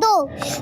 2،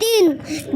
3،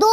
2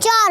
4،